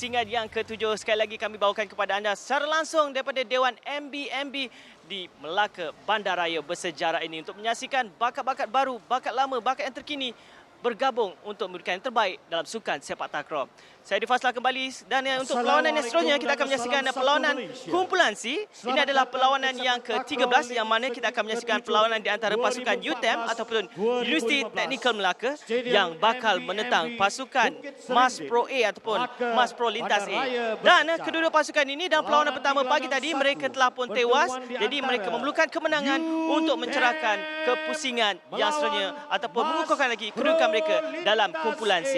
pusingan yang ke-7 sekali lagi kami bawakan kepada anda secara langsung daripada Dewan MB di Melaka Bandaraya bersejarah ini untuk menyaksikan bakat-bakat baru, bakat lama, bakat yang terkini bergabung untuk memberikan yang terbaik dalam sukan sepak takraw. Saya difaslah kembali dan untuk perlawanan yang seterusnya kita akan menyaksikan perlawanan kumpulan C. Ini adalah perlawanan yang ke-13 yang mana kita akan menyaksikan perlawanan di antara pasukan Utem ataupun Universiti Teknikal Melaka yang bakal menentang pasukan Mas Pro A ataupun Mas Prolintas A. Dan kedua-dua pasukan ini dalam perlawanan pertama pagi tadi mereka telah pun tewas, jadi mereka memerlukan kemenangan untuk mencerahkan kepusingan yang seterusnya ataupun mengukuhkan lagi kedudukan mereka dalam kumpulan C.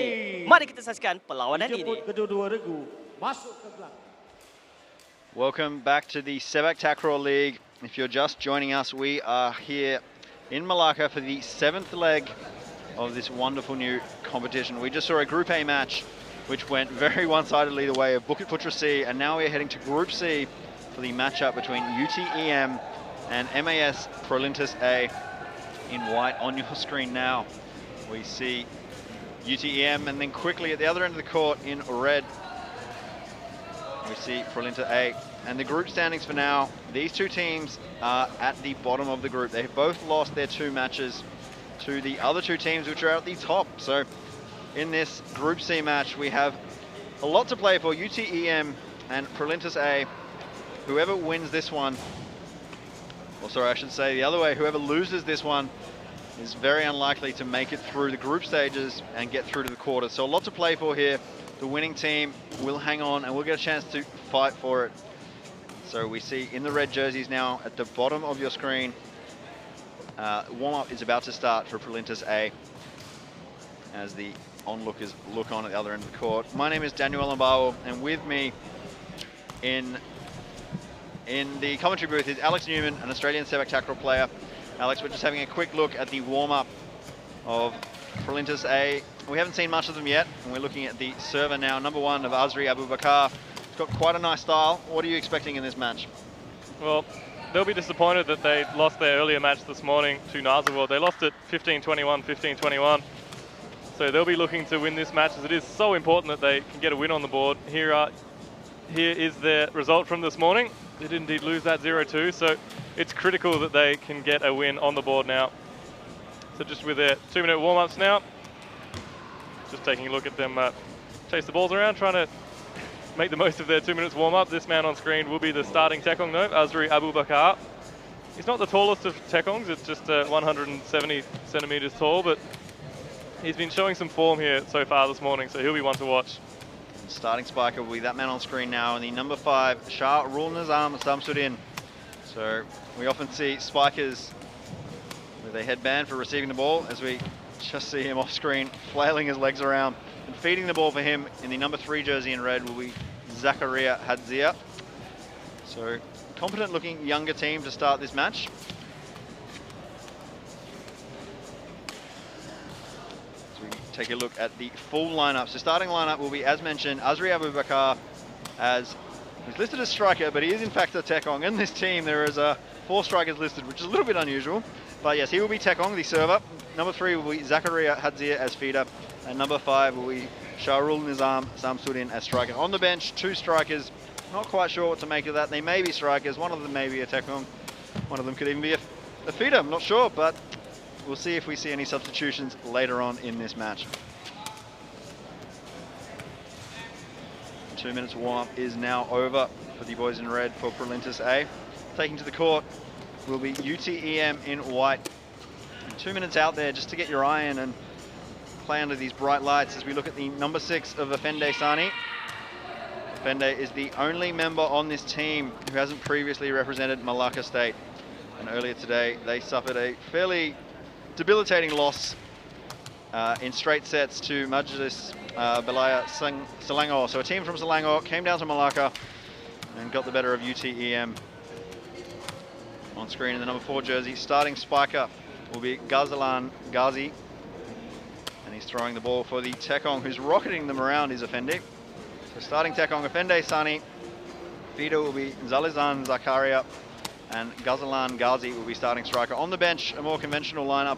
Mari kita saksikan perlawanan ini. Welcome back to the SEPAKTAKRAW League. If you're just joining us, we are here in Melaka for the 7th leg of this wonderful new competition. We just saw a Group A match which went very one-sidedly the way of Bukit Putra C, and now we're heading to Group C for the matchup between UTEM and MAS Prolintas A. In white on your screen now, we see UTEM, and then quickly at the other end of the court in red, we see Prolintas A. And the group standings for now, these two teams are at the bottom of the group. They've both lost their 2 matches to the other 2 teams which are at the top. So in this Group C match, we have a lot to play for. UTEM and Prolintas A. Whoever wins this one, or sorry, I should say the other way, whoever loses this one is very unlikely to make it through the group stages and get through to the quarters. So a lot to play for here. The winning team will hang on and we'll get a chance to fight for it. So we see in the red jerseys now at the bottom of your screen, warm-up is about to start for Prolintas A as the onlookers look on at the other end of the court. My name is Daniel Mbao, and with me in the commentary booth is Alex Newman, an Australian SEPAKTAKRAW player. Alex, we're just having a quick look at the warm-up of Prolintas A. We haven't seen much of them yet, and we're looking at the server now, number 1 of Azri Abubakar. He's got quite a nice style. What are you expecting in this match? Well, they'll be disappointed that they lost their earlier match this morning to Nazarwal. They lost it 15-21, 15-21. So they'll be looking to win this match, as it is so important that they can get a win on the board. Here is their result from this morning. They did indeed lose that 0-2, so it's critical that they can get a win on the board now. So just with their 2-minute warm-ups now, just taking a look at them chase the balls around, trying to make the most of their 2 minutes warm-up. This man on screen will be the starting Tekong though, Azri Abubakar. He's not the tallest of Tekongs, it's just 170 centimeters tall, but he's been showing some form here so far this morning, so he'll be one to watch. Starting spiker will be that man on screen now, and the number 5, Shah Rul Nizam Samsudin. So we often see spikers with a headband for receiving the ball, as we just see him off screen flailing his legs around. And feeding the ball for him in the number 3 jersey in red will be Zakaria Hadzia. So competent looking younger team to start this match. Take a look at the full lineup. So starting lineup will be, as mentioned, Azri Abubakar, he's listed as striker, but he is in fact a Tekong. In this team there is 4 strikers listed, which is a little bit unusual. But yes, he will be Tekong, the server. Number 3 will be Zakaria Hadzia as feeder, and number 5 will be Shahrul Nizam Samsudin as striker. On the bench, 2 strikers. Not quite sure what to make of that. They may be strikers. One of them may be a Tekong. One of them could even be a feeder. I'm not sure, but we'll see if we see any substitutions later on in this match. 2 minutes warm-up is now over for the boys in red for Prolintas A. Taking to the court will be UTEM in white. 2 minutes out there just to get your eye in and play under these bright lights as we look at the number 6 of Afende Sani. Afende is the only member on this team who hasn't previously represented Malacca State. And earlier today, they suffered a fairly debilitating loss in straight sets to Majlis Belaya Selangor. So a team from Selangor came down to Malacca and got the better of UTEM. On screen in the number 4 jersey, starting spiker will be Ghazalan Ghazi. And he's throwing the ball for the Tekong, who's rocketing them around, is Afende. So starting Tekong, Afende Sani. Feeder will be Zalizan Zakaria. And Ghazalan Ghazi will be starting striker. On the bench, a more conventional lineup,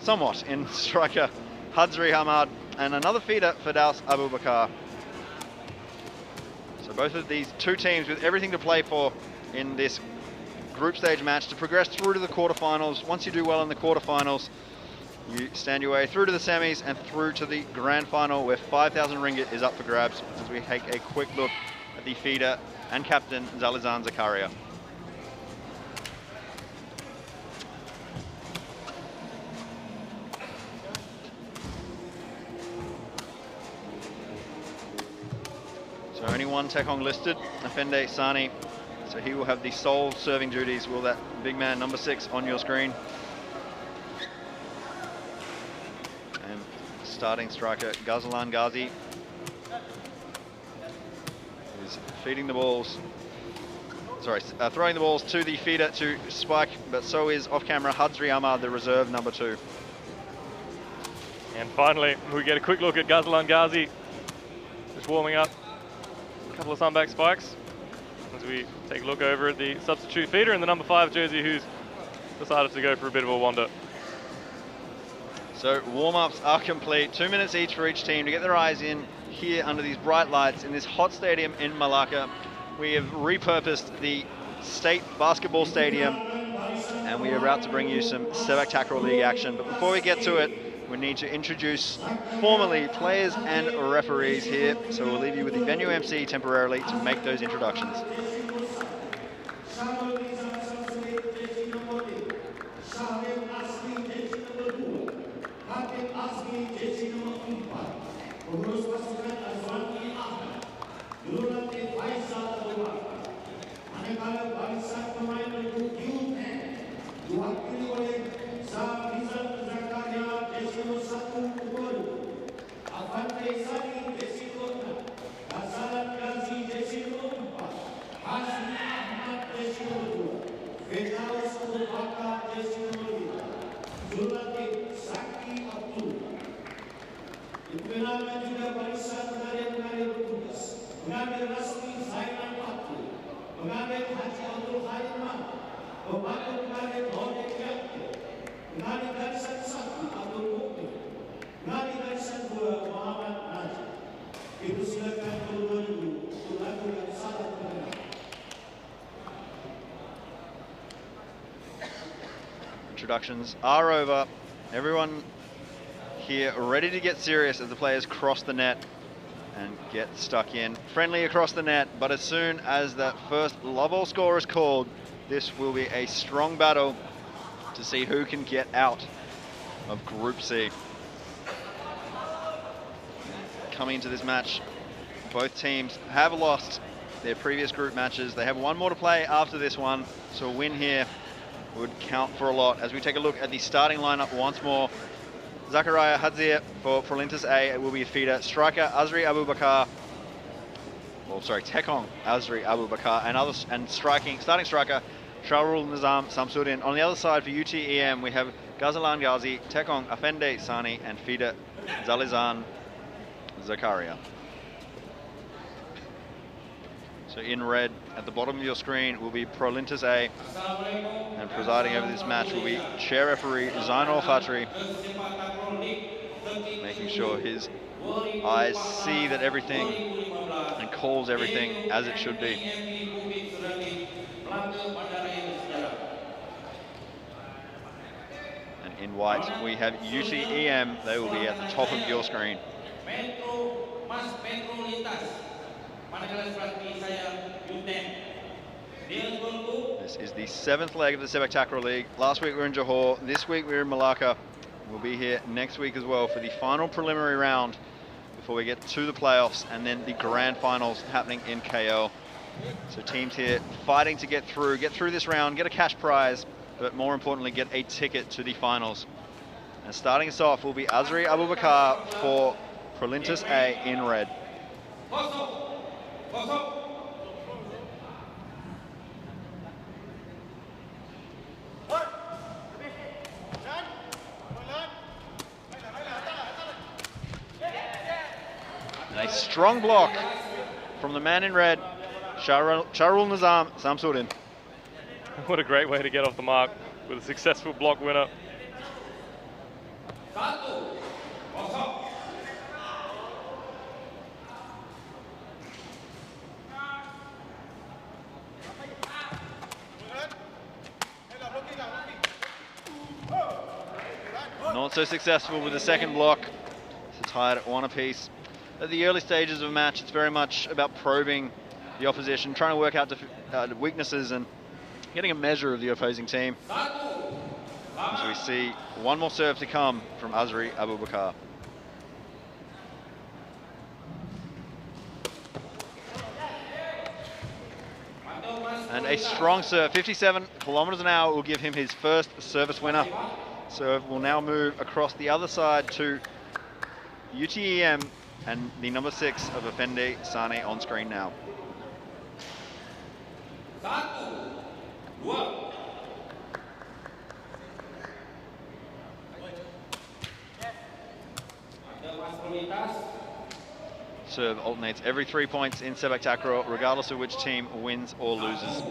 somewhat, in striker Hadzri Hamad, and another feeder, Firdaus Abubakar. So both of these two teams with everything to play for in this group stage match to progress through to the quarterfinals. Once you do well in the quarterfinals, you stand your way through to the semis and through to the grand final, where 5,000 ringgit is up for grabs, as we take a quick look at the feeder and captain Zalizan Zakaria. So only one Tekong listed, Afende Sani. So he will have the sole serving duties. Will that big man, number 6, on your screen. And starting striker, Ghazlan Ghazi, is feeding the balls. Sorry, throwing the balls to the feeder to Spike, but so is off-camera Hadzri Ahmad, the reserve number 2. And finally, we get a quick look at Ghazlan Ghazi, just warming up. A couple of sunback spikes as we take a look over at the substitute feeder and the number 5 jersey, who's decided to go for a bit of a wander. So warm-ups are complete. 2 minutes each for each team to get their eyes in here under these bright lights in this hot stadium in Malacca. We have repurposed the state basketball stadium and we are about to bring you some SEPAKTAKRAW League action. But before we get to it, we need to introduce formally players and referees here. So we'll leave you with the venue MC temporarily to make those introductions. Introductions are over. Everyone here ready to get serious as the players cross the net and get stuck in. Friendly across the net, but as soon as that first love all score is called, this will be a strong battle to see who can get out of Group C. Coming into this match, both teams have lost their previous group matches. They have one more to play after this one, so a win here would count for a lot. As we take a look at the starting lineup once more, Zakaria Hadzir for Prolintas A will be a feeder. Striker Azri Abubakar, Tekong Azri Abubakar, and starting striker Shahrul Nizam Samsudin. On the other side for UTEM, we have Ghazlan Ghazi, Tekong Afende Sani, and feeder Zalizan Zakaria. So in red at the bottom of your screen will be Prolintas A, and presiding over this match will be chair referee Zainul Khatri, making sure his eyes see that everything and calls everything as it should be. And in white we have UTEM, they will be at the top of your screen. This is the 7th leg of the SEPAKTAKRAW League. Last week we were in Johor, this week we're in Malacca. We'll be here next week as well for the final preliminary round before we get to the playoffs, and then the grand finals happening in KL. So teams here fighting to get through this round, get a cash prize, but more importantly get a ticket to the finals. And starting us off will be Azri Abubakar for Prolintas A in red. And a strong block from the man in red, Shahrul Nizam Samsudin. What a great way to get off the mark with a successful block winner. Not so successful with the second block. It's tied at 1 apiece. At the early stages of a match, it's very much about probing the opposition, trying to work out weaknesses and getting a measure of the opposing team. So we see one more serve to come from Azri Abubakar. And a strong serve, 57 kilometers an hour, will give him his first service winner. Serve will now move across the other side to UTEM and the number 6 of Effendi Sane on screen now. Serve alternates every 3 points in SEPAKTAKRAW, regardless of which team wins or loses.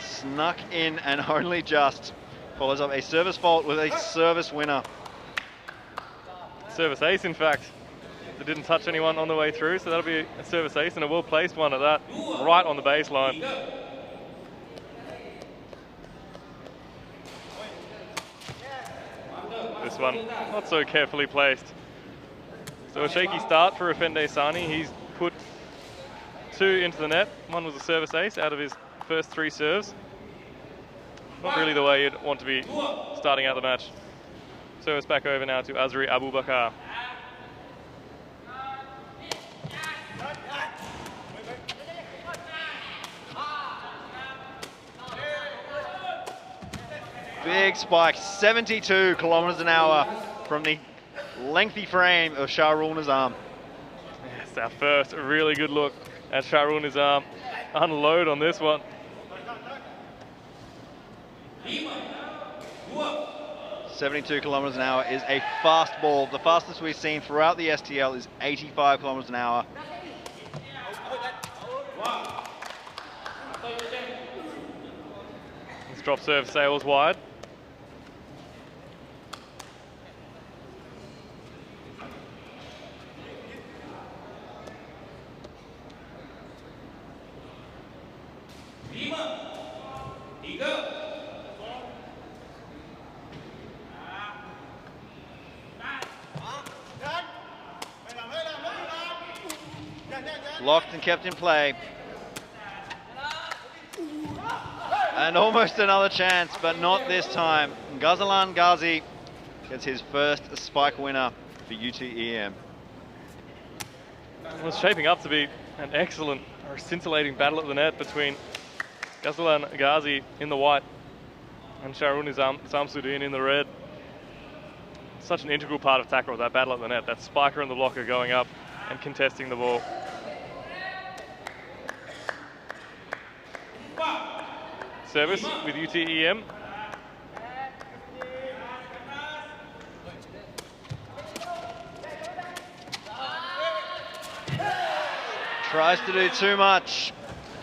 Snuck in and only just follows up a service fault with a service winner. Service ace, in fact. It didn't touch anyone on the way through, so that'll be a service ace and a well-placed one at that, right on the baseline. This one, not so carefully placed. So a shaky start for Effendi Sane. He's put 2 into the net. One was a service ace out of his first 3 serves. Not really the way you'd want to be starting out the match. Service back over now to Azri Abubakar. Big spike, 72 kilometers an hour from the lengthy frame of Shahrul Nizam. Yes, our first really good look at Shahrul Nizam. Unload on this one. 72 kilometers an hour is a fast ball. The fastest we've seen throughout the STL is 85 kilometers an hour. This drop serve sails wide. Locked and kept in play. And almost another chance, but not this time. Ghazlan Ghazi gets his first spike winner for UTEM. It was shaping up to be an excellent or scintillating battle at the net between Ghazlan Ghazi in the white and Shahrul Nizam Samsudin in the red. Such an integral part of tackle, that battle at the net, that spiker and the blocker going up and contesting the ball. Service with UTEM. Tries to do too much.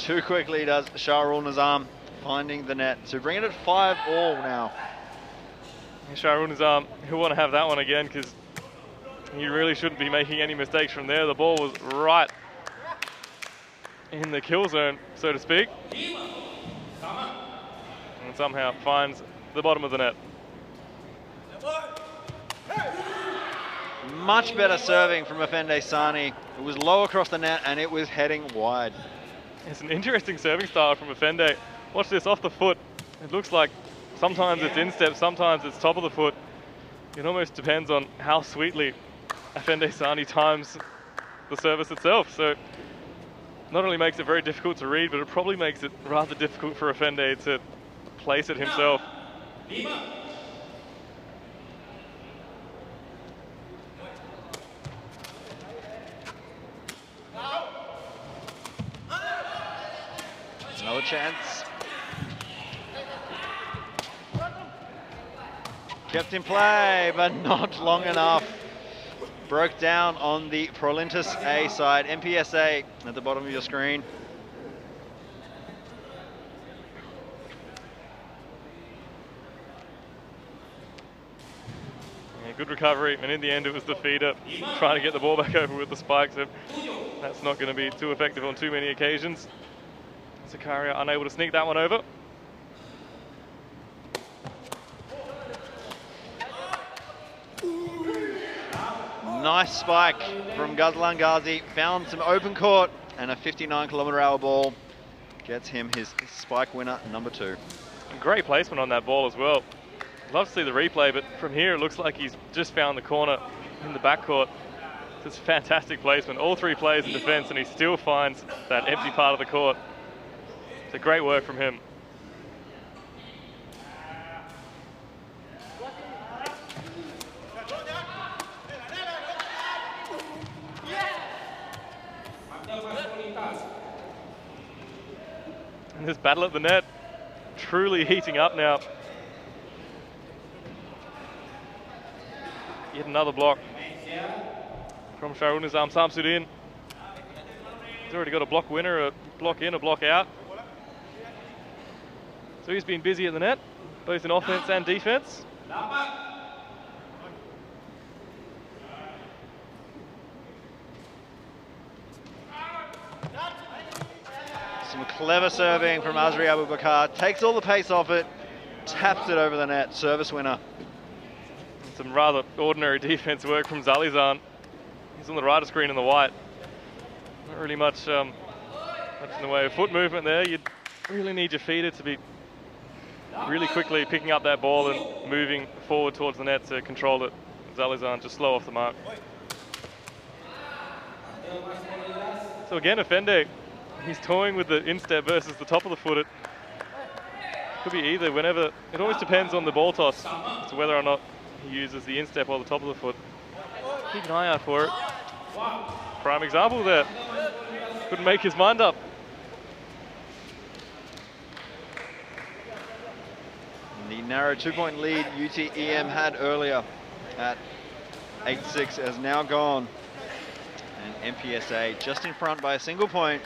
Too quickly does Shahrul Nizam, finding the net. So bring it at 5-all now. Shahrul Nizam, he'll want to have that one again because he really shouldn't be making any mistakes from there. The ball was right in the kill zone, so to speak. And somehow finds the bottom of the net. Much better serving from Effendi Sane. It was low across the net and it was heading wide. It's an interesting serving style from Effendi. Watch this, off the foot. It looks like sometimes it's instep, sometimes it's top of the foot. It almost depends on how sweetly Effendi Sane times the service itself. So not only makes it very difficult to read, but it probably makes it rather difficult for Effendi to place it himself. Another chance. Kept in play, but not long enough. Broke down on the Prolintas A side. MPSA at the bottom of your screen. Yeah, good recovery, and in the end it was the feeder trying to get the ball back over with the spikes. So That's not going to be too effective on too many occasions. Zakaria unable to sneak that one over. Nice spike from Ghazlan Ghazi. Found some open court, and a 59-kilometre-hour ball gets him his spike winner, number 2. Great placement on that ball as well. Love to see the replay, but from here it looks like he's just found the corner in the backcourt. It's fantastic placement. All 3 players in defence, and he still finds that empty part of the court. It's a great work from him. And this battle at the net truly heating up now. Yet another block from Shahrul Nizam Samsudin. He's already got a block winner, a block in, a block out. So he's been busy at the net, both in offense and defense. Some clever serving from Azri Abubakar. Takes all the pace off it, taps it over the net. Service winner. And some rather ordinary defense work from Zalizan. He's on the rider screen in the white. Not really much in the way of foot movement there. You'd really need your feeder to be really quickly picking up that ball and moving forward towards the net to control it. Zalizan just slow off the mark. So again, Effende, he's toying with the instep versus the top of the foot. It could be either. Whenever, it always depends on the ball toss as to whether or not he uses the instep or the top of the foot. Keep an eye out for it. Prime example there. Couldn't make his mind up. The narrow 2-point lead UTEM had earlier at 8-6 has now gone. And MPSA just in front by a single point.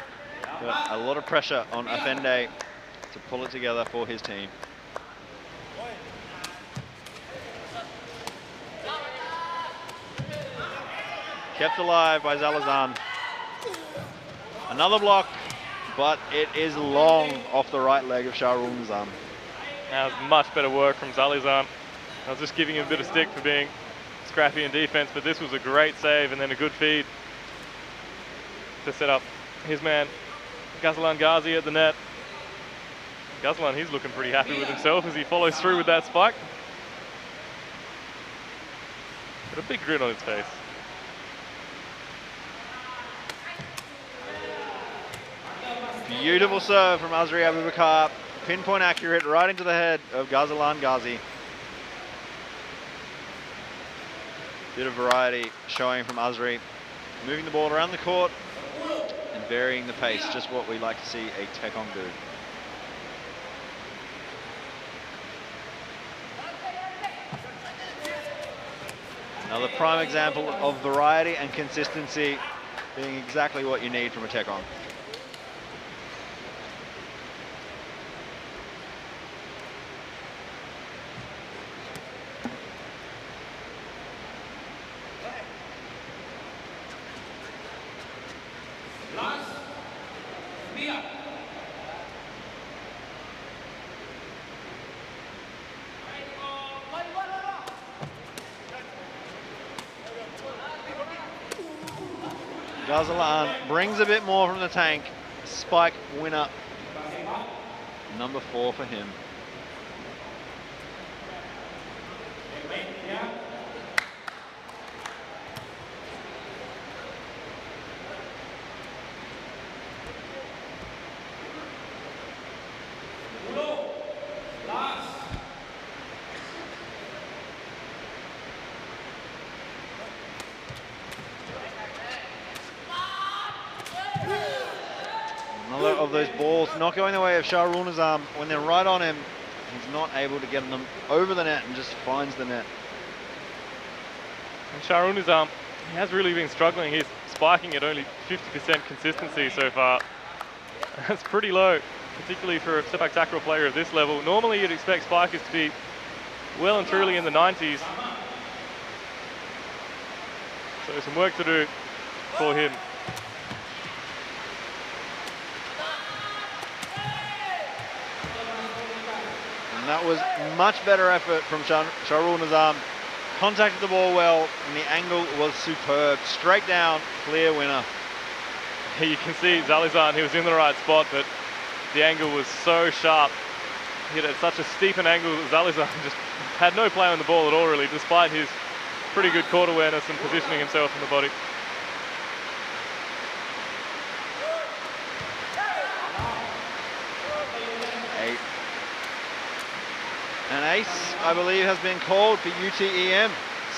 But a lot of pressure on Effende to pull it together for his team. Kept alive by Zalizan. Another block, but it is long off the right leg of Shahrul Nizam. That was much better work from Zalizan. I was just giving him a bit of stick for being scrappy in defense, but this was a great save and then a good feed to set up his man, Ghazlan Ghazi, at the net. Ghazlan, he's looking pretty happy with himself as he follows through with that spike. Got a big grin on his face. Beautiful serve from Azri Abubakar. Pinpoint accurate right into the head of Ghazlan Ghazi. Bit of variety showing from Azri. Moving the ball around the court and varying the pace. Just what we like to see a Tekong do. Another prime example of variety and consistency being exactly what you need from a Tekong. Ghazlan brings a bit more from the tank. Spike winner, number 4 for him. Another of those balls not going the way of Shahrul Nizam. When they're right on him, he's not able to get them over the net and just finds the net. And Shahrul Nizam, he has really been struggling. He's spiking at only 50% consistency so far. That's pretty low, particularly for a SEPAKTAKRAW player of this level. Normally you'd expect spikers to be well and truly in the 90s. So some work to do for him. And that was much better effort from Shahrul Nizam. Contacted the ball well, and the angle was superb. Straight down, clear winner. You can see Zalizan, he was in the right spot, but the angle was so sharp. He hit at such a steep an angle that Zalizan just had no play on the ball at all, really, despite his pretty good court awareness and positioning himself in the body. An ace, I believe, has been called for UTEM.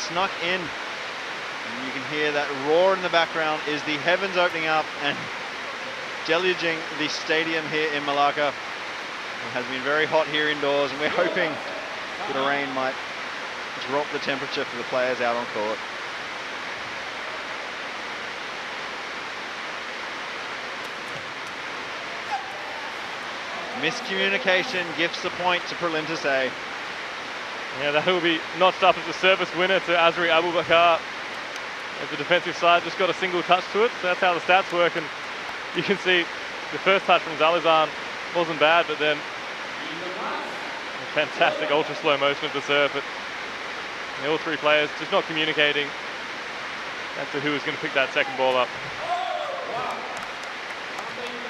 Snuck in. And you can hear that roar in the background is the heavens opening up and deluging the stadium here in Malacca. It has been very hot here indoors, and we're hoping that the rain might drop the temperature for the players out on court. Miscommunication gifts the point to Prolintas A. Yeah, that will be notched up as a service winner to Azri Abubakar. As the defensive side just got a single touch to it, so that's how the stats work. And you can see the first touch from Zalizan wasn't bad, but then a fantastic ultra slow motion of the serve. But all three players just not communicating as to who was going to pick that second ball up.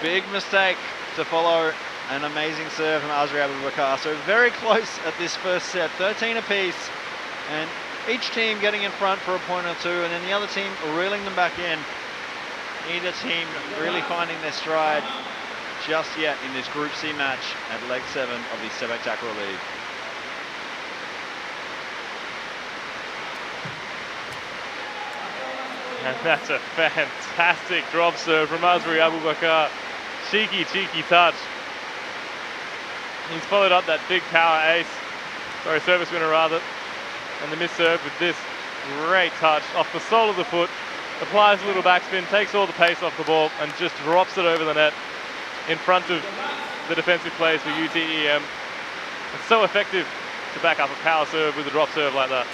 Big mistake to follow an amazing serve from Azri Abubakar. So very close at this first set, 13 apiece, and each team getting in front for a point or two, and then the other team reeling them back in. Neither team really finding their stride just yet in this Group C match at leg 7 of the SEPAKTAKRAW League. And that's a fantastic drop serve from Azri Abubakar. Cheeky, cheeky touch. He's followed up that big power ace, sorry, service winner rather, and the miss serve with this great touch off the sole of the foot, applies a little backspin, takes all the pace off the ball, and just drops it over the net in front of the defensive players for UTEM. It's so effective to back up a power serve with a drop serve like that.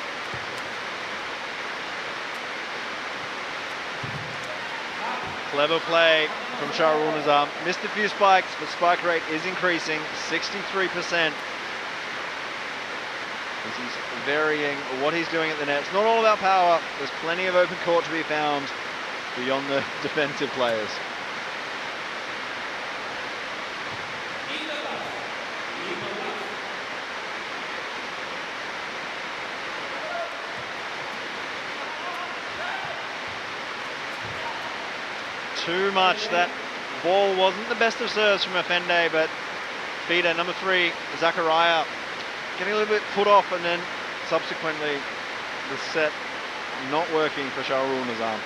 Clever play from Shahrul Nizam. Missed a few spikes, but spike rate is increasing, 63%. As he's varying what he's doing at the net. It's not all about power. There's plenty of open court to be found beyond the defensive players. Too much. That ball wasn't the best of serves from Effende, but feeder number 3, Zakaria, getting a little bit put off, and then subsequently the set not working for Shahrul Nizam.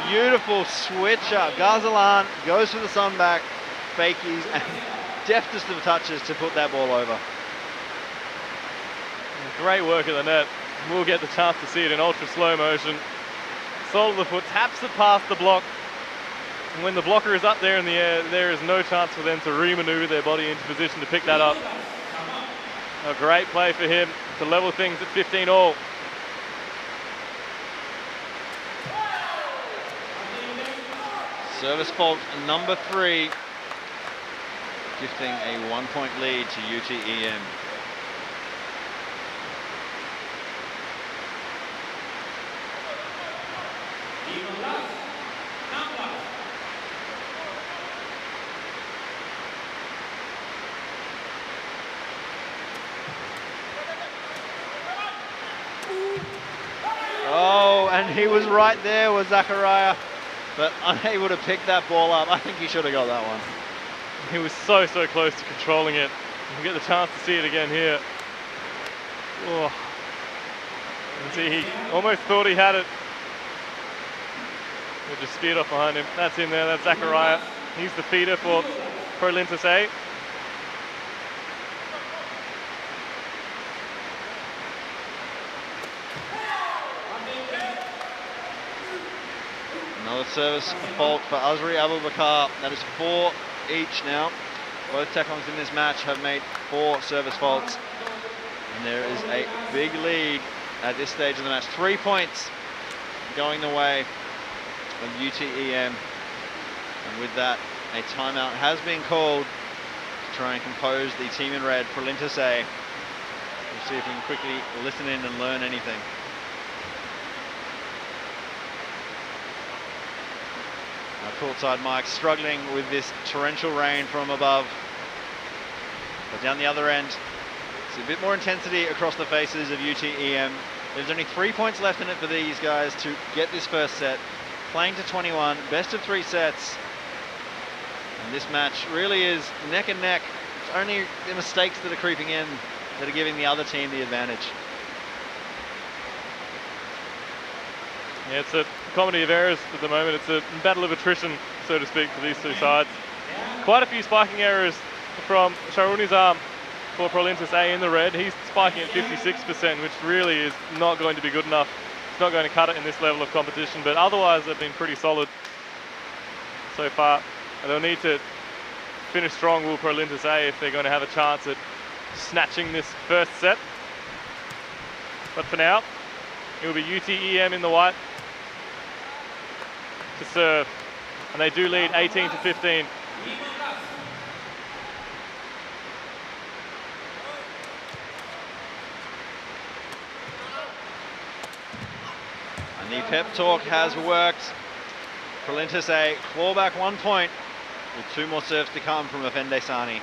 Beautiful switch up. Ghazalan goes for the sunback, fakies, and deftest of touches to put that ball over. Great work at the net. We'll get the chance to see it in ultra slow motion. Sole of the foot taps it past the block. And when the blocker is up there in the air, there is no chance for them to re-maneuver their body into position to pick that up. A great play for him to level things at 15 all. Service fault number 3, gifting a 1-point lead to UTEM. Oh, and he was right there with Zakaria, but unable to pick that ball up. I think he should have got that one. He was so close to controlling it. You get the chance to see it again here. Oh. And see, he almost thought he had it. It just speared off behind him. That's in there, that's Zakaria. He's the feeder for Prolintas A. Another Another service fault for Azri Abubakar. That is 4 each now. Both Tekongs in this match have made 4 service faults. And there is a big lead at this stage of the match. 3 points going the way of UTEM. And with that, a timeout has been called to try and compose the team in red, Prolintas A. We'll see if we can quickly listen in and learn anything. Our courtside Mike struggling with this torrential rain from above. But down the other end, it's a bit more intensity across the faces of UTEM. There's only 3 points left in it for these guys to get this first set. Playing to 21, best of 3 sets. And this match really is neck and neck. It's only the mistakes that are creeping in that are giving the other team the advantage. Yeah, it's a comedy of errors at the moment. It's a battle of attrition, so to speak, for these two sides. Quite a few spiking errors from Shahrunizam for Prolintas A in the red. He's spiking at 56%, which really is not going to be good enough. It's not going to cut it in this level of competition, but otherwise they've been pretty solid so far. And they'll need to finish strong, will Prolintas A, if they're going to have a chance at snatching this first set. But for now, it will be UTEM in the white to serve. And they do lead 18-15. And the pep talk has worked. Prolintas A claw back 1 point with 2 more serves to come from Afende Sani.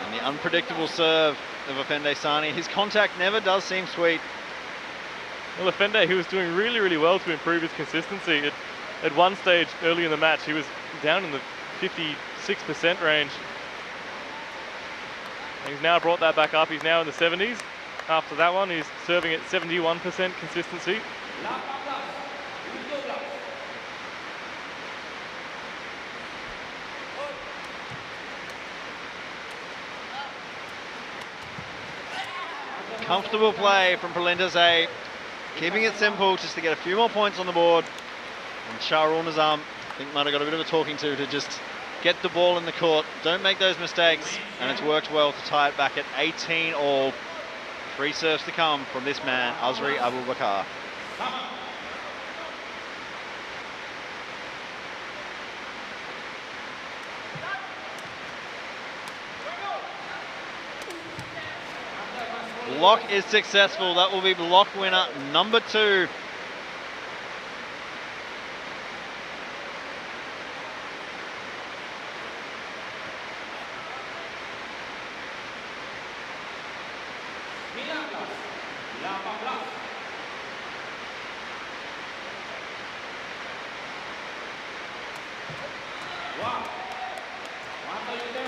And the unpredictable serve of Afende Sani. His contact never does seem sweet. Well, Afende, he was doing really, really well to improve his consistency. At one stage early in the match, he was down in the 56% range. And he's now brought that back up. He's now in the 70s. After that one, he's serving at 71% consistency. Comfortable play from Prolintas A. Keeping it simple just to get a few more points on the board. And Shahrunizam, I think, might have got a bit of a talking to just get the ball in the court. Don't make those mistakes. And it's worked well to tie it back at 18 all. 3 serves to come from this man, Azri Abubakar. Block is successful. That will be block winner number 2.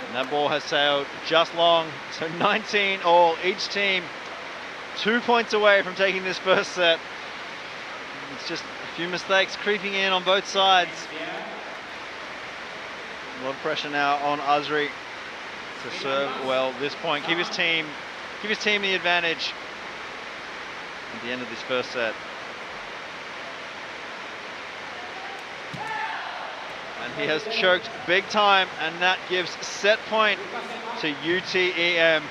And that ball has sailed just long, so 19 all. Each team 2 points away from taking this first set. It's just a few mistakes creeping in on both sides. A lot of pressure now on Azri to serve well this point. Give his team the advantage at the end of this first set. And he has choked big time, and that gives set point to UTEM.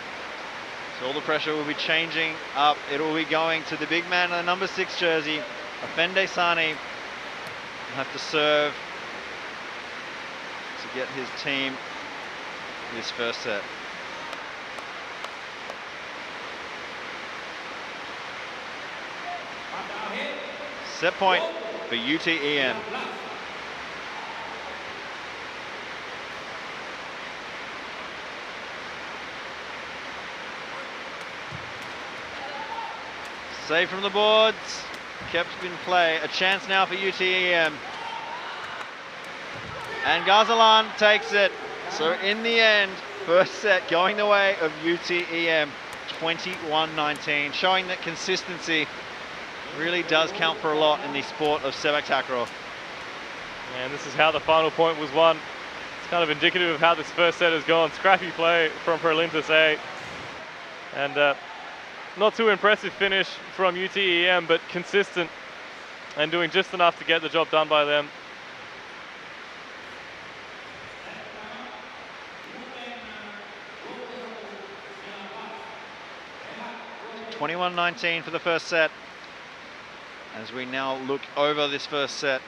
So all the pressure will be changing up. It will be going to the big man in the number 6 jersey, Afende Sani. He'll have to serve to get his team this first set. Set point for UTEM. Save from the boards, kept in play. A chance now for UTEM. And Ghazalan takes it. So in the end, first set going the way of UTEM, 21-19, showing that consistency really does count for a lot in the sport of SEPAKTAKRAW. And this is how the final point was won. It's kind of indicative of how this first set has gone. Scrappy play from Prolintas A. And not too impressive finish from UTEM, but consistent and doing just enough to get the job done by them. (21-19) for the first set. As we now look over this first set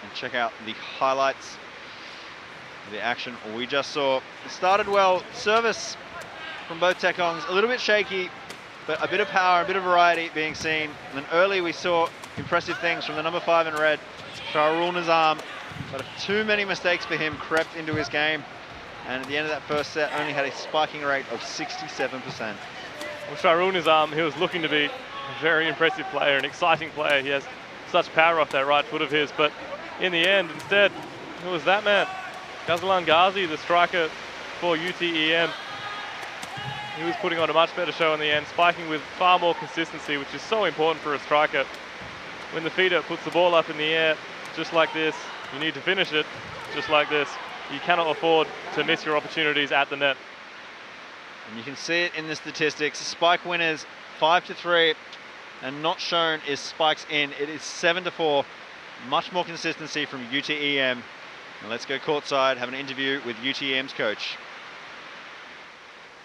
and check out the highlights of the action we just saw. It started well. Service from both Tekongs, a little bit shaky, but a bit of power, a bit of variety being seen. And then early we saw impressive things from the number 5 in red, Shahrul Nizam, but too many mistakes for him crept into his game. And at the end of that first set, only had a spiking rate of 67%. Well, Shahrul Nizam, he was looking to be a very impressive player, an exciting player. He has such power off that right foot of his, but in the end, instead, it was that man, Ghazlan Ghazi, the striker for UTEM. He was putting on a much better show in the end, spiking with far more consistency, which is so important for a striker. When the feeder puts the ball up in the air, just like this, you need to finish it just like this. You cannot afford to miss your opportunities at the net. And you can see it in the statistics. Spike winners 5-3, and not shown is spikes in. It is 7-4. Much more consistency from UTEM. And let's go courtside, have an interview with UTEM's coach.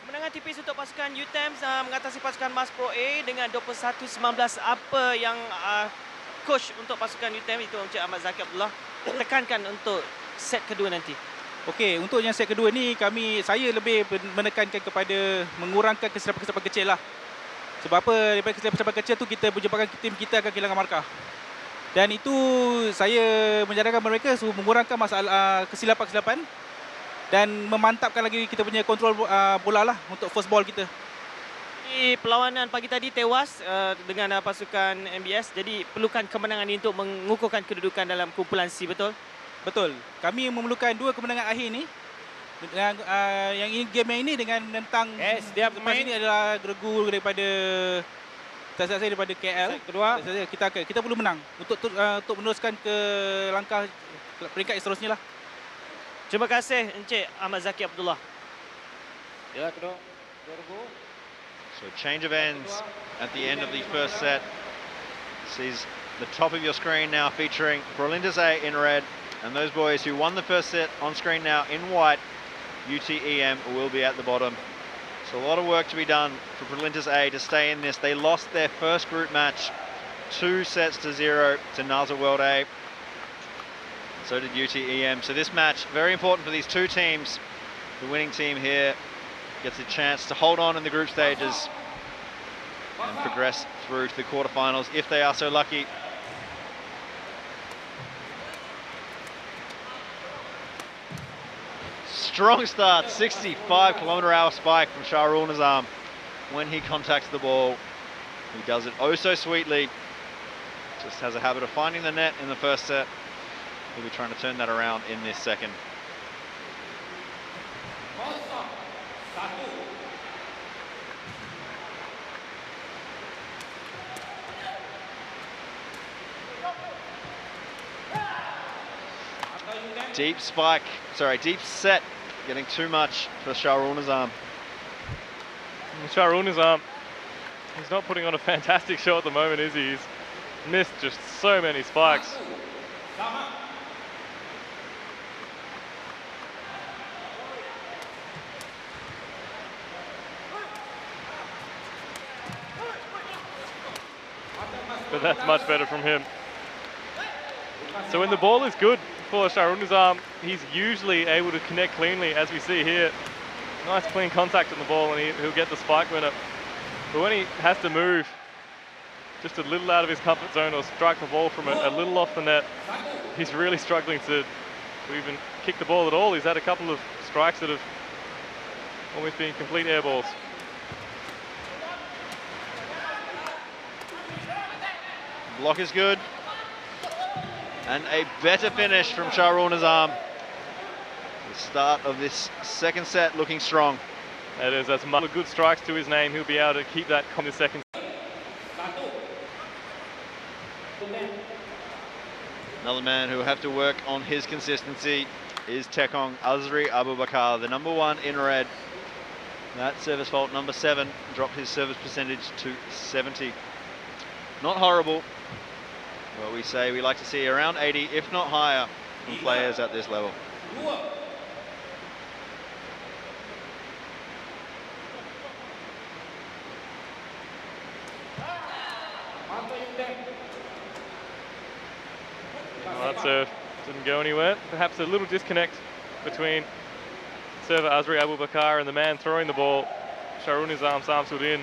Kemenangan tipis untuk pasukan Utem mengatasi pasukan Mas Pro A dengan 21-19. Apa yang coach untuk pasukan Utem itu Encik Ahmad Zaki Abdullah tekankan untuk set kedua nanti? Okey, untuk yang set kedua ni saya lebih menekankan kepada mengurangkan kesilapan-kesilapan kecil lah. Sebab apa? Daripada kesilapan-kesilapan kecil tu kita menyebabkan tim kita akan kehilangan markah. Dan itu saya menyarankan mereka supaya mengurangkan masalah kesilapan-kesilapan dan memantapkan lagi kita punya kontrol bola lah untuk first ball kita. Di perlawanan pagi tadi tewas dengan pasukan MBS, jadi perlukan kemenangan ini untuk mengukuhkan kedudukan dalam kumpulan C, betul? Betul. Kami memerlukan 2 kemenangan akhir ni. Dengan yang ini game yang ini dengan menentang setiap lepas ini adalah regu daripada saya daripada KL. Kedua, kita perlu menang untuk meneruskan ke langkah peringkat seterusnya lah. terima kasih Encik Ahmad Zaki Abdullah. Ya, kedua. So change of ends at the end of the first set. This is the top of your screen now featuring Prolintas A in red, and those boys who won the first set on screen now in white. UTEM will be at the bottom. So a lot of work to be done for Prolintas A to stay in this. They lost their first group match 2-0 to NASA World A. So did UTEM. So this match, very important for these two teams. The winning team here gets a chance to hold on in the group stages and progress through to the quarterfinals if they are so lucky. Strong start, 65km/h spike from Shahrul Nizam. When he contacts the ball, he does it oh so sweetly. Just has a habit of finding the net in the first set. He'll be trying to turn that around in this second. Deep set, getting too much for Shahrul Nizam. Shahrul Nizam, he's not putting on a fantastic show at the moment, is he? He's missed just so many spikes. But that's much better from him. So when the ball is good for Shahrul Nizam, he's usually able to connect cleanly, as we see here. Nice clean contact on the ball, and he'll get the spike winner. But when he has to move just a little out of his comfort zone or strike the ball from a little off the net, he's really struggling to even kick the ball at all. He's had a couple of strikes that have almost been complete air balls. Block is good. And a better finish from Shahrul Nizam. The start of this second set looking strong. That is, that's good strikes to his name. He'll be able to keep that in the second. Well, the man who will have to work on his consistency is Tekong Azri Abubakar, the number 1 in red. That service fault, number 7, dropped his service percentage to 70. Not horrible, but we say we like to see around 80, if not higher, from players at this level. Well, that serve didn't go anywhere. Perhaps a little disconnect between server Azri Abubakar and the man throwing the ball, Sharunizam Samsudin.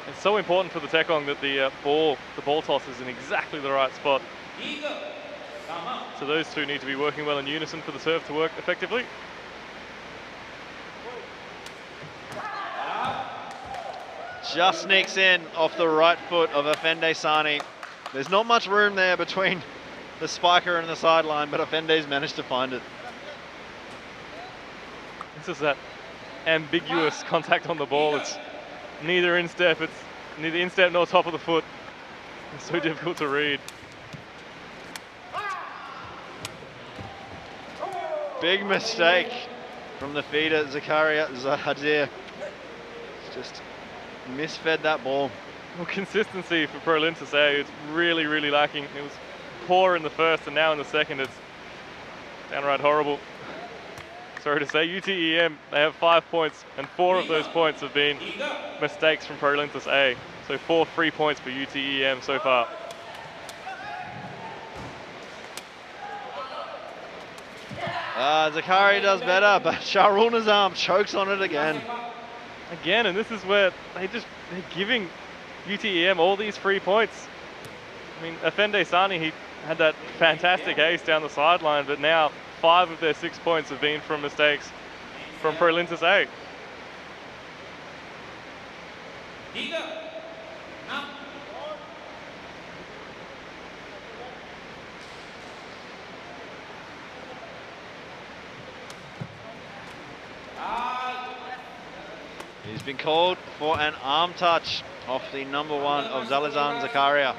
It's so important for the Tekong that the ball toss is in exactly the right spot. So those two need to be working well in unison for the serve to work effectively. Just sneaks in off the right foot of Afende Sani. There's not much room there between the spiker and the sideline, but Afende's managed to find it. This is that ambiguous contact on the ball. It's neither instep, it's neither instep nor top of the foot. It's so difficult to read. Big mistake from the feeder, Zakaria Zahadir. Just misfed that ball. Well, consistency for Prolintas A, it's really, really lacking. It was poor in the first, and now in the second, it's downright horrible. Sorry to say, UTEM, they have 5 points, and 4 of those points have been mistakes from Prolintas A. So 4 free points for UTEM so far. Zakari does better, but Sharul Nizam chokes on it again. And this is where they're giving UTEM all these free points. I mean, Afende Sani, he had that fantastic ace down the sideline, but now 5 of their 6 points have been from mistakes from Prolintas A. He's been called for an arm touch off the number 1 of Zalizan Zakaria.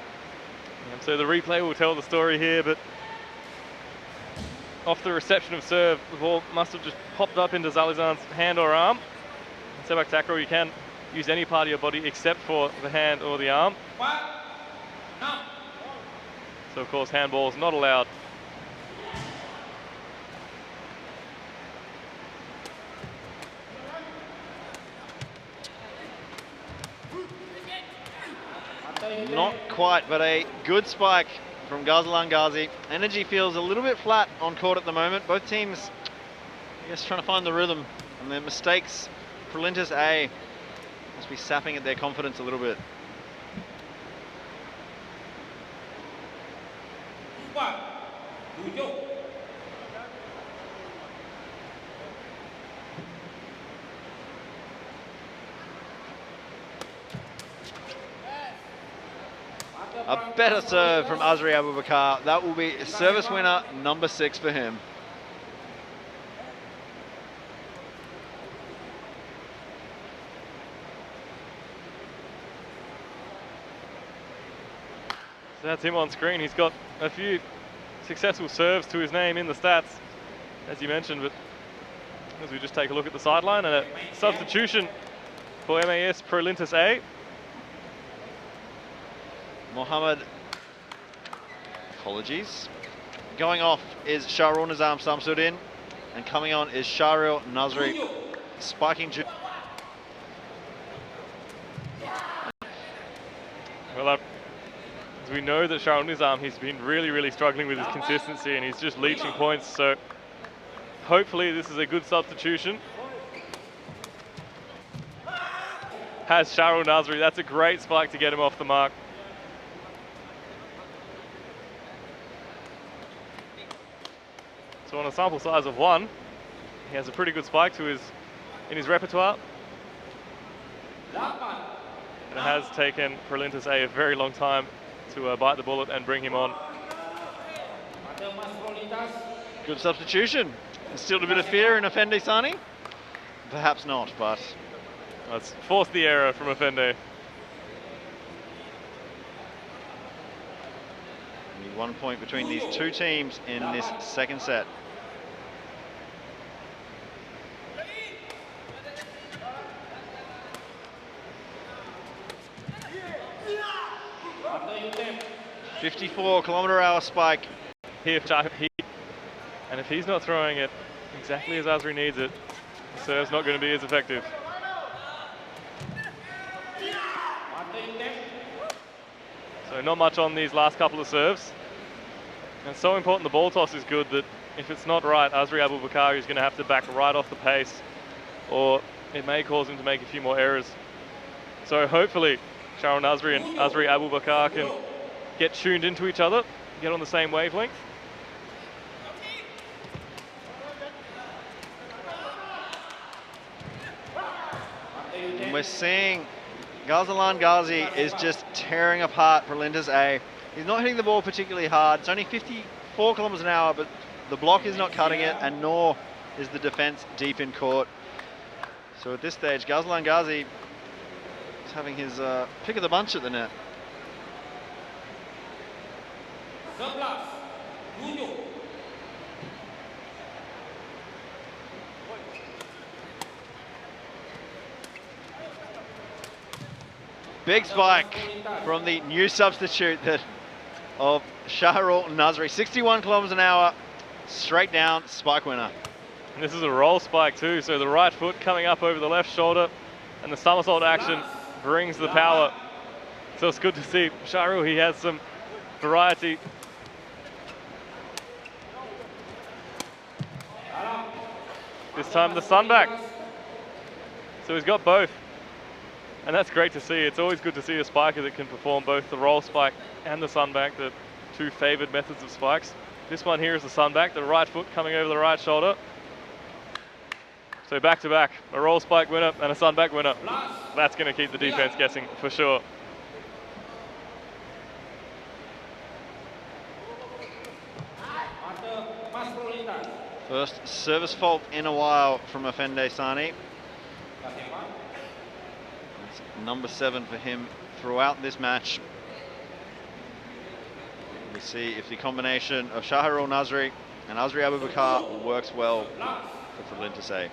And so the replay will tell the story here, but off the reception of serve, the ball must have just popped up into Zalizan's hand or arm. In SEPAKTAKRAW, you can use any part of your body except for the hand or the arm. So of course handball is not allowed. Not quite, but a good spike from Ghazlan Ghazi. Energy feels a little bit flat on court at the moment. Both teams, I guess, trying to find the rhythm, and their mistakes. Prolintas A must be sapping at their confidence a little bit. A better serve from Azri Abubakar. That will be service winner number 6 for him. So that's him on screen. He's got a few successful serves to his name in the stats, as you mentioned, but as we just take a look at the sideline, and a substitution for MAS Prolintas A. Mohammed, apologies. Going off is Sharul Nizam Samsudin, and coming on is Sharil Nazri, spiking. Well, as we know that Sharul Nizam, he's been really, really struggling with his consistency, and he's just leeching points, so hopefully this is a good substitution. Has Sharul Nazri, that's a great spike to get him off the mark. So on a sample size of 1, he has a pretty good spike in his repertoire. And it has taken Prolintas A a very long time to bite the bullet and bring him on. Good substitution. Instilled a bit of fear in Afende Sani? Perhaps not, but... Let's force the error from Afende. He 1 point between these two teams in this second set. .54-kilometre-hour spike. Here, and if he's not throwing it exactly as Azri needs it, the serve's not going to be as effective. So not much on these last couple of serves. And it's so important the ball toss is good that if it's not right, Azri Abubakar is going to have to back right off the pace, or it may cause him to make a few more errors. So hopefully Sharon Azri and Azri Abubakar can get tuned into each other, get on the same wavelength. And we're seeing Ghazlan Ghazi is just tearing apart Prolintas A. He's not hitting the ball particularly hard. It's only 54 kilometers an hour, but the block is not cutting it, and nor is the defense deep in court. So at this stage, Ghazlan Ghazi is having his pick of the bunch at the net. Big spike from the new substitute of Shahrul Nazri. 61 kilometers an hour, straight down, spike winner. And this is a roll spike too, so the right foot coming up over the left shoulder, and the somersault action brings the power. So it's good to see Shahrul, he has some variety. This time the sun back. So he's got both. And that's great to see. It's always good to see a spiker that can perform both the roll spike and the sunback, the two favored methods of spikes. This one here is the sunback, the right foot coming over the right shoulder. So back to back, a roll spike winner and a sunback winner. That's going to keep the defense guessing for sure. First service fault in a while from Afende Sani. Number 7 for him throughout this match. We'll see if the combination of Shahrul Nazri and Azri Abubakar works well for Prolintas A.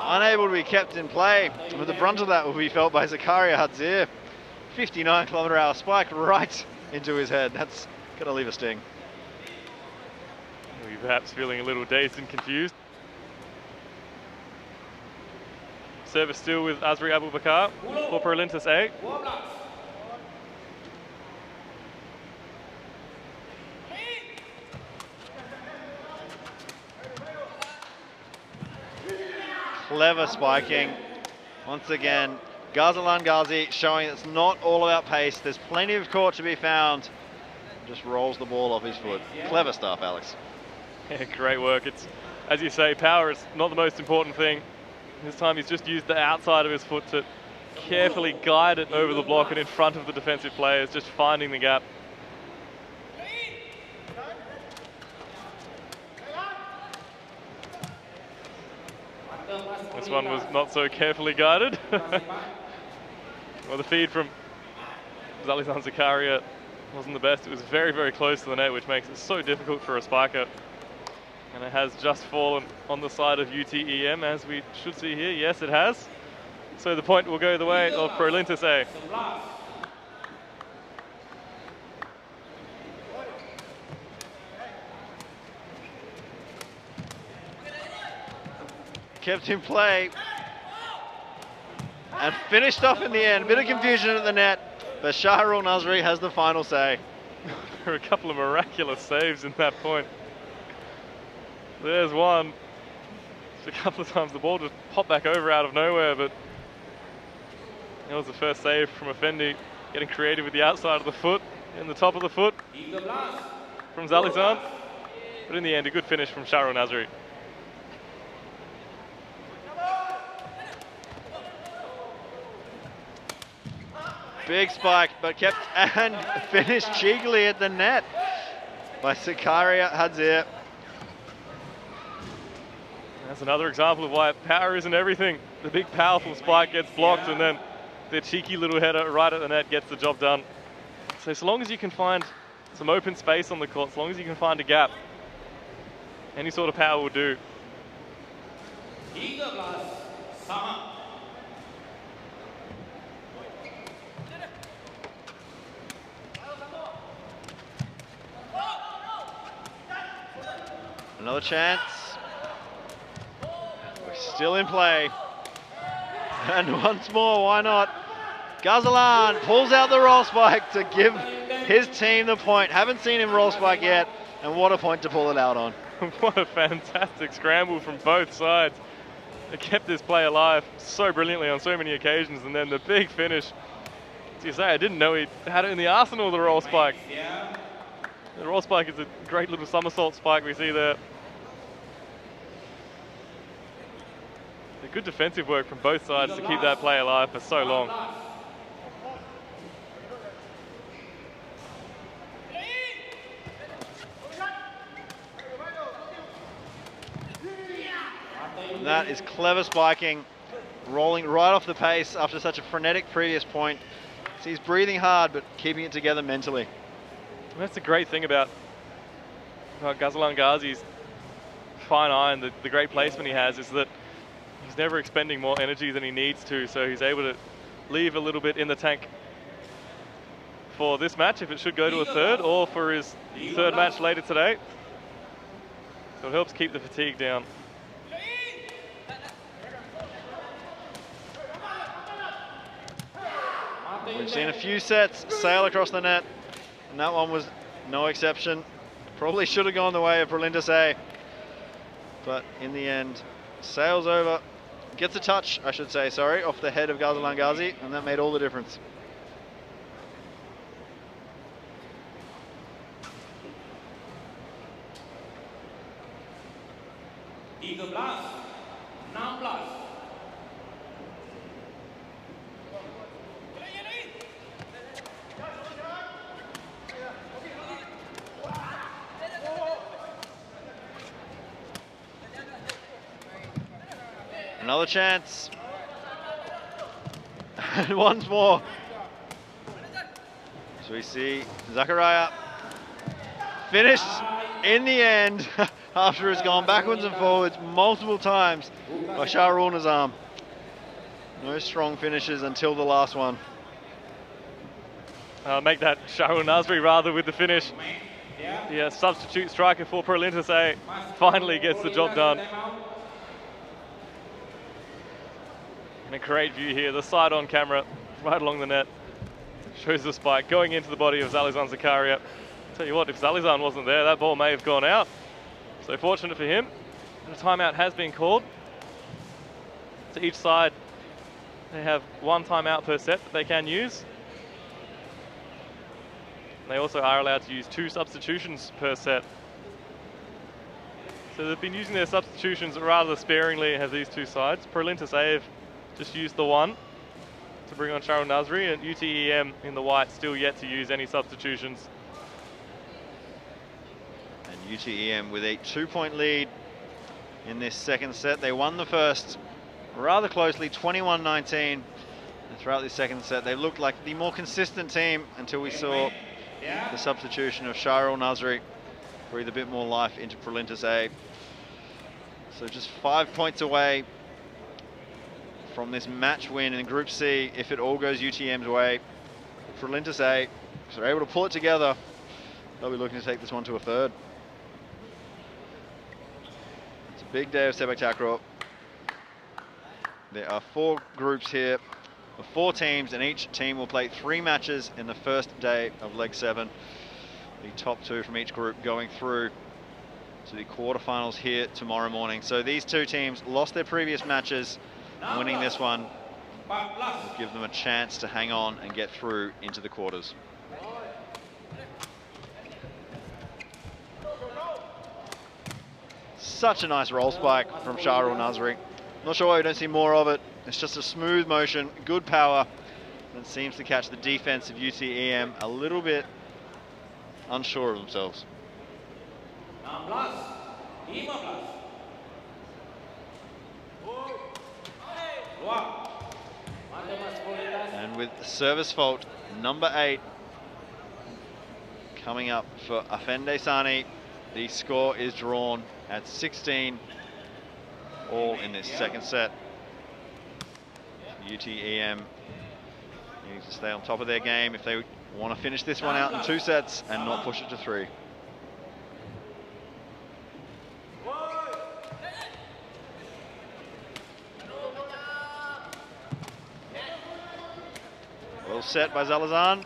Unable to be kept in play, but the brunt of that will be felt by Zakaria Hadzir. 59-kilometre-hour spike right into his head. That's gonna leave a sting. You're perhaps feeling a little dazed and confused. Service still with Azri Abubakar for Prolintas A. Clever spiking. Once again, Ghazlan Ghazi showing it's not all about pace. There's plenty of court to be found. Just rolls the ball off his foot. Clever stuff, Alex. Yeah, great work. It's, as you say, power is not the most important thing. This time he's just used the outside of his foot to carefully guide it over the block and in front of the defensive players, just finding the gap. This one was not so carefully guided. Well, the feed from Zalizan Zakaria wasn't the best. It was very, very close to the net, which makes it so difficult for a spiker. And it has just fallen on the side of UTEM, as we should see here. Yes, it has. So the point will go the way of Prolintas A. Kept in play and finished off in the end. A bit of confusion at the net, but Shahrul Nazri has the final say. There are a couple of miraculous saves in that point. There's one. Just a couple of times the ball just popped back over out of nowhere, but that was the first save from Effendi, getting creative with the outside of the foot and the top of the foot from Zalizan. But in the end, a good finish from Shahrul Nazri. Big spike, but kept and finished cheekily at the net by Zakaria Hadzir. That's another example of why power isn't everything. The big powerful spike gets blocked and then the cheeky little header right at the net gets the job done. So as long as you can find some open space on the court, as long as you can find a gap, any sort of power will do. Another chance. We're still in play. And once more, why not? Ghazlan pulls out the roll spike to give his team the point. Haven't seen him roll spike yet, and what a point to pull it out on. What a fantastic scramble from both sides. They kept this play alive so brilliantly on so many occasions, and then the big finish. As you say, I didn't know he had it in the arsenal, the roll spike. The roll spike is a great little somersault spike we see there. The good defensive work from both sides to keep that play alive for so long. And that is clever spiking, rolling right off the pace after such a frenetic previous point. So he's breathing hard, but keeping it together mentally. And that's the great thing about Ghazlan Ghazi's fine eye and the great placement he has, is that he's never expending more energy than he needs to, so he's able to leave a little bit in the tank for this match if it should go to a third, or for his third match later today. So it helps keep the fatigue down. We've seen a few sets sail across the net, and that one was no exception. Probably should have gone the way of Prolintas A, but in the end, sails over, gets a touch, I should say, sorry, off the head of Ghazlan Ghazi, and that made all the difference. Another chance. And once more. So we see Zakaria finished in the end after it's gone backwards and forwards multiple times by Shahrul Nizam. No strong finishes until the last one. Make that Shahrul Nasri rather with the finish. Yeah, substitute striker for Prolintas A finally gets the job done. And a great view here, the side on camera, right along the net, shows the spike going into the body of Zalizan Zakaria. Tell you what, if Zalizan wasn't there, that ball may have gone out. So fortunate for him, the timeout has been called. So each side, they have one timeout per set that they can use. And they also are allowed to use 2 substitutions per set. So they've been using their substitutions rather sparingly, have these two sides. Prolintas A have just used the one to bring on Shahrul Nasri, and UTEM in the white still yet to use any substitutions. And UTEM with a 2-point lead in this second set. They won the first rather closely, 21-19. And throughout this second set, they looked like the more consistent team until we saw the substitution of Shahrul Nasri breathe a bit more life into Prolintas A. So just 5 points away from this match win in Group C, if it all goes UTM's way. Prolintas A, if they're able to pull it together, they'll be looking to take this one to a third. It's a big day of SEPAKTAKRAW. There are 4 groups here of 4 teams, and each team will play 3 matches in the first day of Leg 7. The top 2 from each group going through to the quarterfinals here tomorrow morning. So these 2 teams lost their previous matches. Winning this one will give them a chance to hang on and get through into the quarters. Such a nice roll spike from Shahrul Nasri. Not sure why we don't see more of it. It's just a smooth motion, good power, and it seems to catch the defense of UTEM a little bit unsure of themselves. And with service fault number 8 coming up for Afende Sani, the score is drawn at 16 all in this second set. UTEM need to stay on top of their game if they want to finish this one out in 2 sets and not push it to 3. Well set by Zalazan.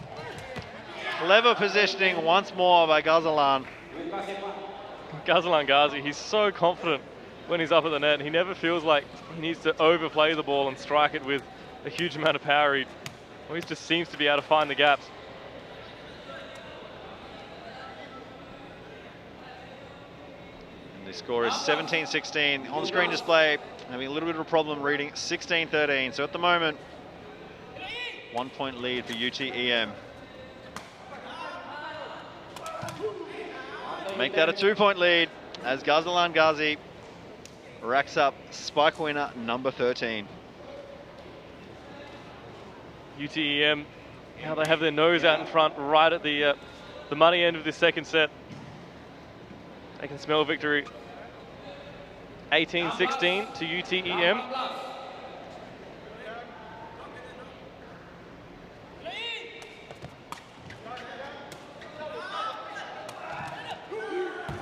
Clever positioning once more by Gazalan. Gazalan Ghazi, he's so confident when he's up at the net. He never feels like he needs to overplay the ball and strike it with a huge amount of power. He always just seems to be able to find the gaps. And the score is 17-16. On-screen display having a little bit of a problem reading 16-13. So at the moment, 1 point lead for UTEM. Make that a 2 point lead as Gazalan Ghazi racks up spike winner number 13. UTEM, now they have their nose out in front right at the money end of this second set. They can smell victory. 18-16 to UTEM.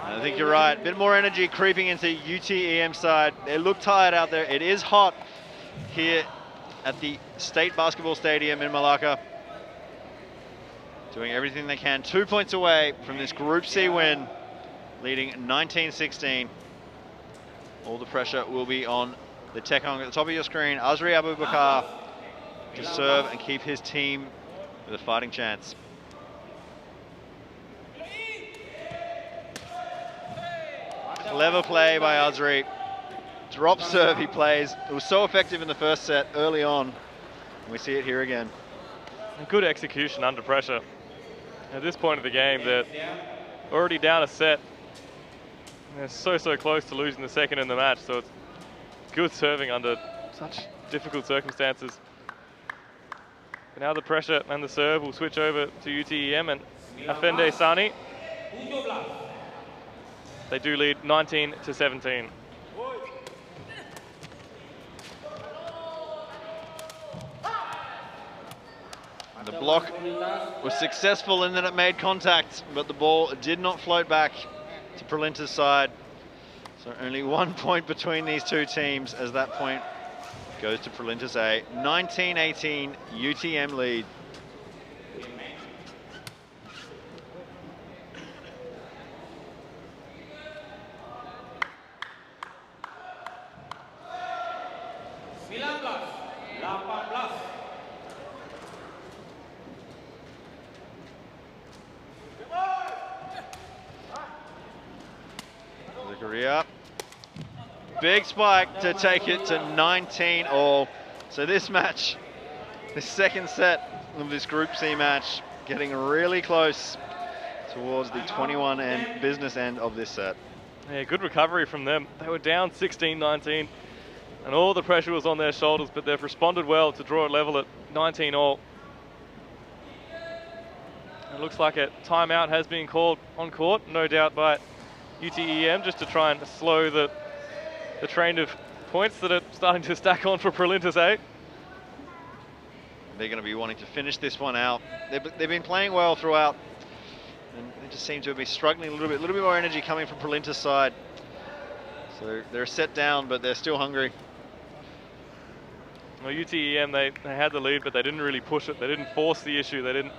I think you're right. A bit more energy creeping into UTEM side. They look tired out there. It is hot here at the State Basketball Stadium in Malacca. Doing everything they can. 2 points away from this Group C win, leading 19-16. All the pressure will be on the Tekong at the top of your screen. Azri Abubakar to serve and keep his team with a fighting chance. Clever play by Azri. Drop serve he plays. It was so effective in the first set early on. And we see it here again. And good execution under pressure. At this point of the game, they're already down a set. They're so close to losing the second in the match. So it's good serving under such difficult circumstances. But now the pressure and the serve will switch over to UTEM and Afende Sani. They do lead 19-17. The block was successful in that it made contact, but the ball did not float back to Prolintas' side. So only 1 point between these two teams as that point goes to Prolintas A. 19-18 UTM lead. Zakaria. Big spike to take it to 19 all. So this match, the second set of this Group C match, getting really close towards the 21 and business end of this set. Yeah, good recovery from them. They were down 16-19 and all the pressure was on their shoulders, but they've responded well to draw it level at 19 all. It looks like a timeout has been called on court, no doubt by UTEM, just to try and slow the train of points that are starting to stack on for Prolintas A. They're going to be wanting to finish this one out. They've been playing well throughout, and they just seem to be struggling a little bit more energy coming from Prolintas' side. So they're set down, but they're still hungry. Well, UTEM, they had the lead, but they didn't really push it. They didn't force the issue. They didn't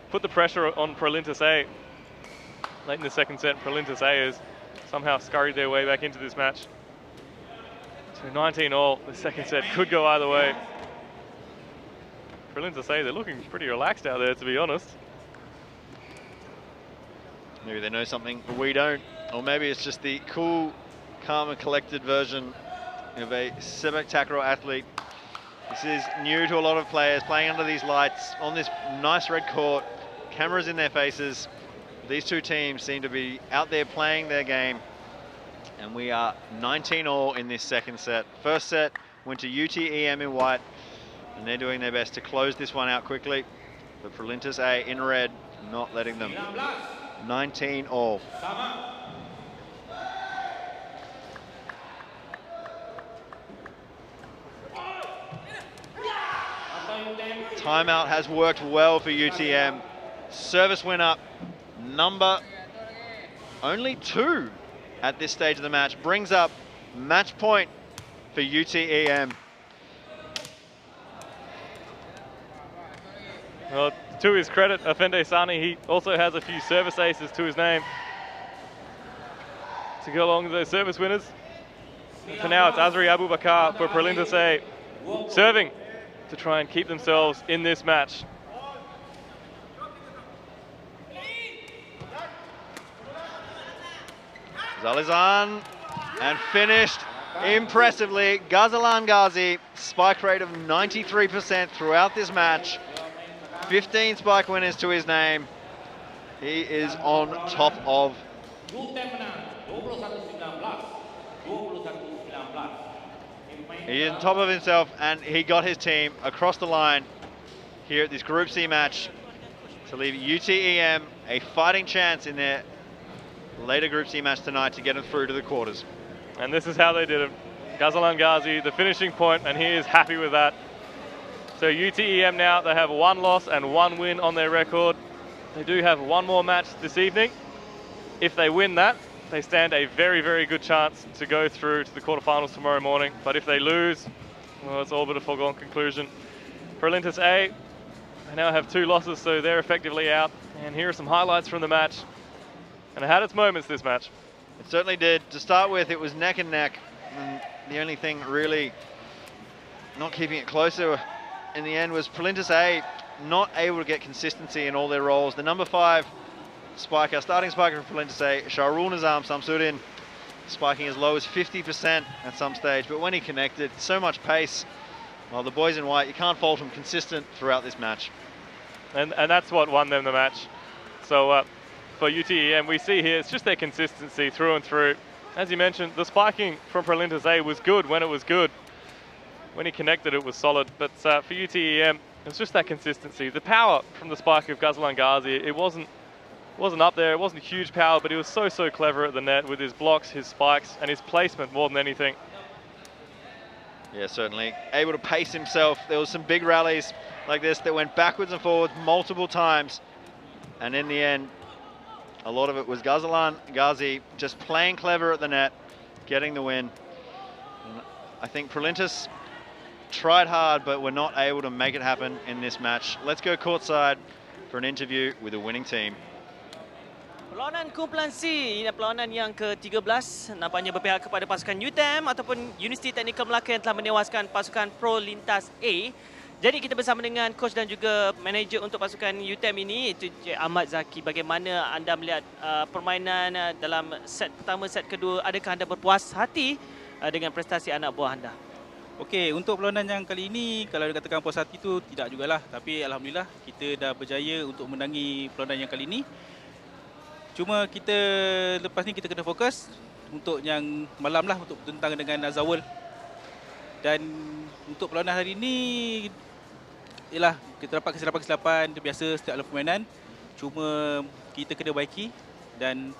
put the pressure on Prolintas A. Late in the second set, Prolintas A has somehow scurried their way back into this match. So 19 all, the second set could go either way. Prolintas A, they're looking pretty relaxed out there, to be honest. Maybe they know something we don't, or maybe it's just the cool, calm and collected version of a SEPAKTAKRAW athlete. This is new to a lot of players, playing under these lights on this nice red court, cameras in their faces. These two teams seem to be out there playing their game, And we are 19-all in this second set. First set went to UTEM in white, and they're doing their best to close this one out quickly. But Prolintas A in red, not letting them. 19-all. Timeout has worked well for UTM. Service win up, number only 2 at this stage of the match. Brings up match point for UTEM. Well, to his credit, Afende Sani, he also has a few service aces to his name to go along with those service winners. And for now, it's Azri Abubakar for Prolintas A serving to try and keep themselves in this match. Zalizan, and finished impressively. Ghazlan Ghazi, spike rate of 93% throughout this match. 15 spike winners to his name. He is on top of. He is on top of himself, and he got his team across the line here at this Group C match to leave UTEM a fighting chance in their later Group C match tonight to get them through to the quarters. And this is how they did it. Ghazlan Ghazi, the finishing point, and he is happy with that. So UTEM now, they have 1 loss and 1 win on their record. They do have 1 more match this evening. If they win that, they stand a very, very good chance to go through to the quarterfinals tomorrow morning. But if they lose, well, it's all but a foregone conclusion. Prolintas A, they now have 2 losses, so they're effectively out. And here are some highlights from the match. And it had its moments, this match. It certainly did. To start with, it was neck and neck. And the only thing really not keeping it closer in the end was Prolintas A not able to get consistency in all their roles. The number 5 spiker, starting spiker for Prolintas A, Shahrul Nizam Samsudin, spiking as low as 50% at some stage. But when he connected, so much pace. Well, the boys in white, you can't fault them, consistent throughout this match. And that's what won them the match. So for UTEM, we see here, it's just their consistency through and through. As you mentioned, the spiking from Prolintas A was good when it was good. When he connected, it was solid. But for UTEM, it was just that consistency. The power from the spike of Ghazlan Ghazi, it wasn't up there. It wasn't huge power, but he was so clever at the net with his blocks, his spikes, and his placement more than anything. Yeah, certainly. Able to pace himself. There was some big rallies like this that went backwards and forwards multiple times. And in the end, a lot of it was Ghazlan Ghazi just playing clever at the net, getting the win. And I think Prolintas tried hard, but were not able to make it happen in this match. Let's go courtside for an interview with the winning team. Perlawanan kumpulan C, ini perlawanan yang ke-13, nampaknya berpihak kepada pasukan UTM ataupun Universiti Teknikal Melaka yang telah menewaskan pasukan Prolintas A. Jadi kita bersama dengan coach dan juga manager untuk pasukan UTM ini, itu Cik Ahmad Zaki. Bagaimana anda melihat permainan dalam set pertama, set kedua? Adakah anda berpuas hati dengan prestasi anak buah anda? Okey, untuk perlawanan yang kali ini, kalau dikatakan puas hati itu tidak jugalah. Tapi Alhamdulillah, kita dah berjaya untuk menangi perlawanan yang kali ini. Cuma kita lepas ni kita kena fokus untuk yang malam lah, untuk bertentang dengan Azawal. Dan untuk perlawanan hari ini, ialah kita dapat kesilapan-kesilapan biasa setiap dalam permainan. Cuma kita kena baiki dan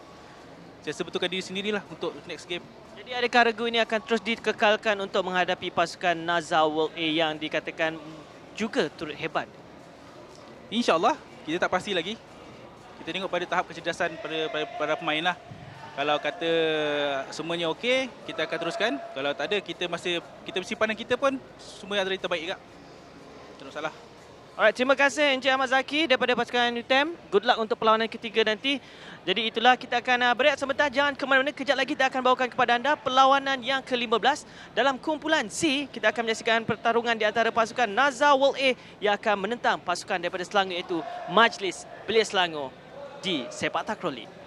saya sebetulkan diri sendirilah untuk next game. Jadi adakah regu ini akan terus dikekalkan untuk menghadapi pasukan Nazar World A yang dikatakan juga turut hebat? InsyaAllah, kita tak pasti lagi. Kita tengok pada tahap kecerdasan pada pemain lah. Kalau kata semuanya okey, kita akan teruskan. Kalau tak ada, kita mesti pandang kita pun semua yang terbaik juga. Tak ada masalah. Alright, terima kasih Encik Ahmad Zaki daripada pasukan UTM. Good luck untuk perlawanan ketiga nanti. Jadi itulah, kita akan berehat sebentar. Jangan ke mana-mana, kejap lagi kita akan bawakan kepada anda perlawanan yang ke-15 dalam kumpulan C. Kita akan menyaksikan pertarungan di antara pasukan Nazar World A yang akan menentang pasukan daripada Selangor, iaitu Majlis Belia Selangor di Sepak Takraw League.